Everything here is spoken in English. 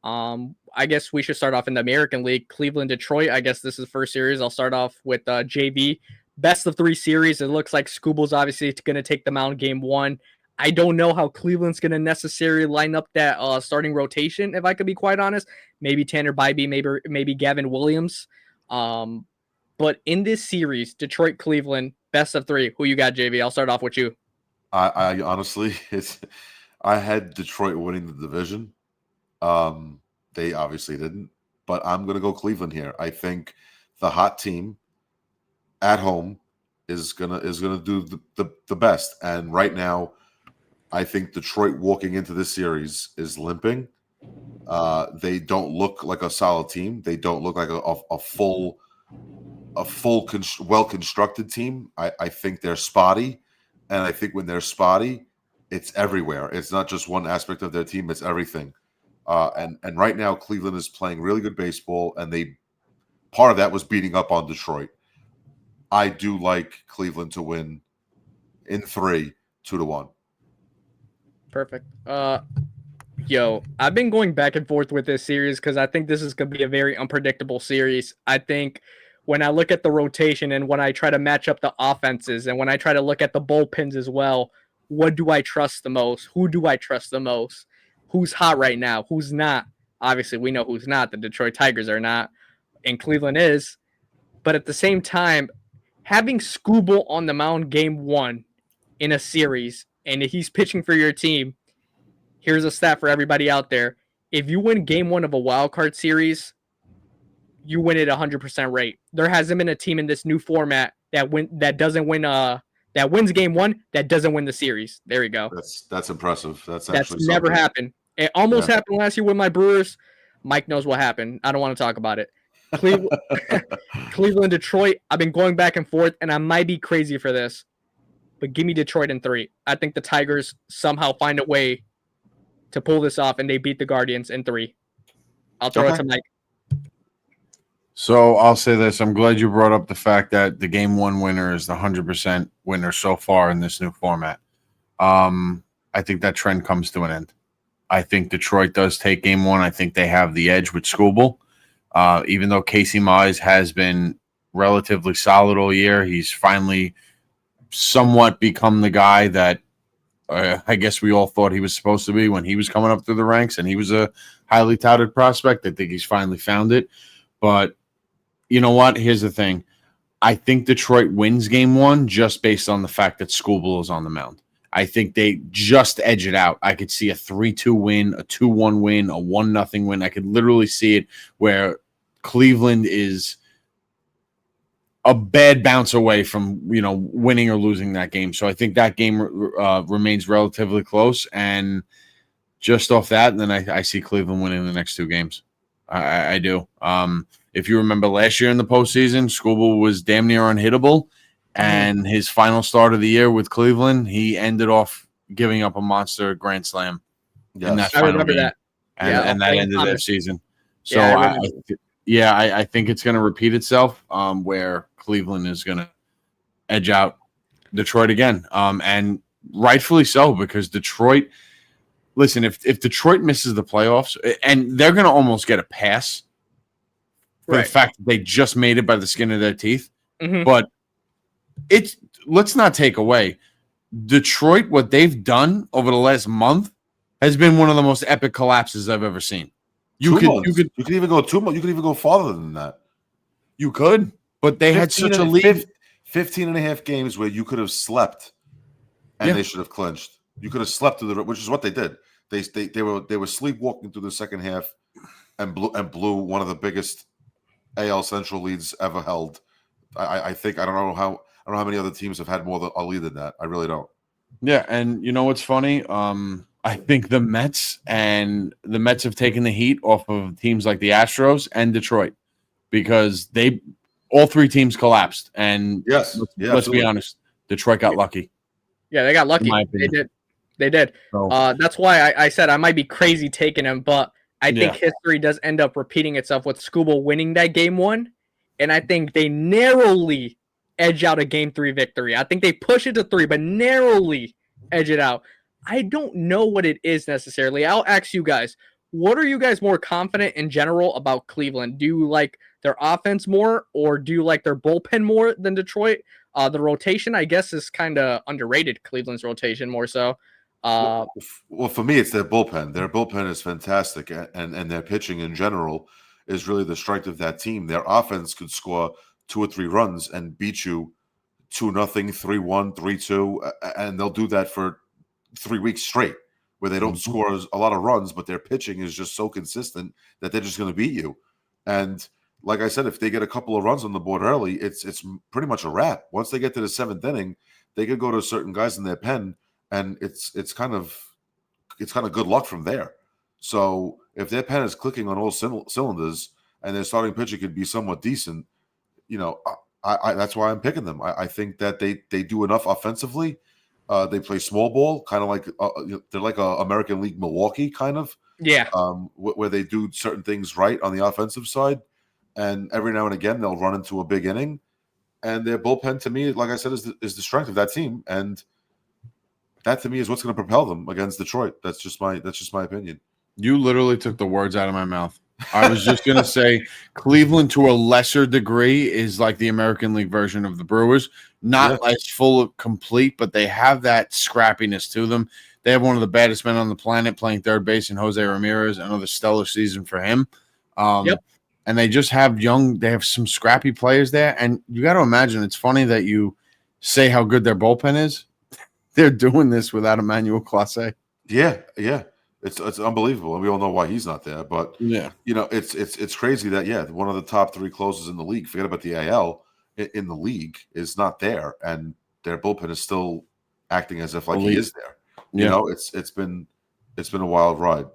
I guess we should start off in the American League. Cleveland, Detroit. I guess this is the first series. I'll start off with JV. Best of 3 series. It looks like Scooble's obviously going to take them out in game 1. I don't know how Cleveland's going to necessarily line up that starting rotation, if I could be quite honest. Maybe Tanner Bybee, maybe Gavin Williams. But in this series, Detroit, Cleveland, best of 3. Who you got, JV? I'll start off with you. I honestly, I had Detroit winning the division. They obviously didn't, but I'm going to go Cleveland here. I think the hot team at home is gonna do the best. And right now, I think Detroit walking into this series is limping. They don't look like a solid team. They don't look like a full well constructed team. I think they're spotty, and I think when they're spotty, it's everywhere. It's not just one aspect of their team; it's everything. And right now, Cleveland is playing really good baseball, and part of that was beating up on Detroit. I do like Cleveland to win in 3, 2-1. Perfect. I've been going back and forth with this series because I think this is going to be a very unpredictable series. I think when I look at the rotation and when I try to match up the offenses and when I try to look at the bullpens as well, what do I trust the most? Who do I trust the most? Who's hot right now? Who's not? Obviously, we know who's not. The Detroit Tigers are not, and Cleveland is. But at the same time, having Scooble on the mound game 1 in a series, and he's pitching for your team, here's a stat for everybody out there. If you win game 1 of a wild card series, you win it 100% rate. There hasn't been a team in this new format that wins game 1 that doesn't win the series. There you go. That's impressive. That's never happened. It almost happened last year with my Brewers. Mike knows what happened. I don't want to talk about it. Cleveland, Detroit. I've been going back and forth, and I might be crazy for this, but give me Detroit in 3. I think the Tigers somehow find a way to pull this off, and they beat the Guardians in 3. I'll throw it to Mike. So I'll say this. I'm glad you brought up the fact that the game 1 winner is the 100% winner so far in this new format. I think that trend comes to an end. I think Detroit does take game 1. I think they have the edge with Scooble. Even though Casey Mize has been relatively solid all year, he's finally somewhat become the guy that I guess we all thought he was supposed to be when he was coming up through the ranks, and he was a highly touted prospect. I think he's finally found it. But you know what? Here's the thing. I think Detroit wins game 1 just based on the fact that Scooble is on the mound. I think they just edge it out. I could see a 3-2 win, a 2-1 win, a 1-0 win. I could literally see it where Cleveland is a bad bounce away from, winning or losing that game. So I think that game remains relatively close. And just off that, then I see Cleveland winning the next 2 games. I do. If you remember last year in the postseason, Scooble was damn near unhittable. And his final start of the year with Cleveland, he ended off giving up a monster grand slam in that final remember game. That. And that ended their season. So, I think it's going to repeat itself where Cleveland is going to edge out Detroit again. And rightfully so, because Detroit – listen, if Detroit misses the playoffs, and they're going to almost get a pass for the fact that they just made it by the skin of their teeth. Mm-hmm. But let's not take away Detroit. What they've done over the last month has been one of the most epic collapses I've ever seen. You could even go 2 months. You could even go farther than that. You could, but they had such a lead. 15 and a half games where you could have slept, and they should have clinched. You could have slept through which is what they did. They were sleepwalking through the second half, and blew one of the biggest AL Central leads ever held. I think I don't know how many other teams have had more than a lead than that. I really don't. Yeah, and you know what's funny? I think the Mets have taken the heat off of teams like the Astros and Detroit because all 3 teams collapsed. And let's be honest, Detroit got lucky. Yeah, they got lucky. They did. So, that's why I said I might be crazy taking him, but I think history does end up repeating itself with Scooble winning that game 1. And I think they narrowly edge out a game 3 victory. I think they push it to 3, but narrowly edge it out. I don't know what it is necessarily. I'll ask you guys, what are you guys more confident in general about Cleveland? Do you like their offense more, or do you like their bullpen more than Detroit? The rotation, I guess, is kind of underrated. Cleveland's rotation more so. Well, for me, it's their bullpen. Their bullpen is fantastic, and their pitching in general is really the strength of that team. Their offense could score 2 or 3 runs and beat you 2-0, 3-1, 3-2, and they'll do that for 3 weeks straight, where they don't score a lot of runs, but their pitching is just so consistent that they're just going to beat you. And like I said, if they get a couple of runs on the board early, it's pretty much a wrap. Once they get to the 7th inning, they could go to certain guys in their pen, and it's kind of good luck from there. So if their pen is clicking on all cylinders and their starting pitcher could be somewhat decent, I that's why I'm picking them. I think that they do enough offensively. They play small ball, kind of like they're like a American League Milwaukee kind of. Yeah. Where they do certain things right on the offensive side, and every now and again they'll run into a big inning. And their bullpen, to me, like I said, is the strength of that team, and that to me is what's going to propel them against Detroit. That's just my opinion. You literally took the words out of my mouth. I was just going to say Cleveland to a lesser degree is like the American League version of the Brewers. Not as full of complete, but they have that scrappiness to them. They have one of the baddest men on the planet playing third base in Jose Ramirez. Another stellar season for him. And they just have they have some scrappy players there. And you got to imagine, it's funny that you say how good their bullpen is. They're doing this without Emmanuel Clase. Yeah. It's unbelievable, and we all know why he's not there. But it's crazy that one of the top 3 closers in the league, forget about the AL, in the league, is not there, and their bullpen is still acting as if like he is there. You know, it's been a wild ride.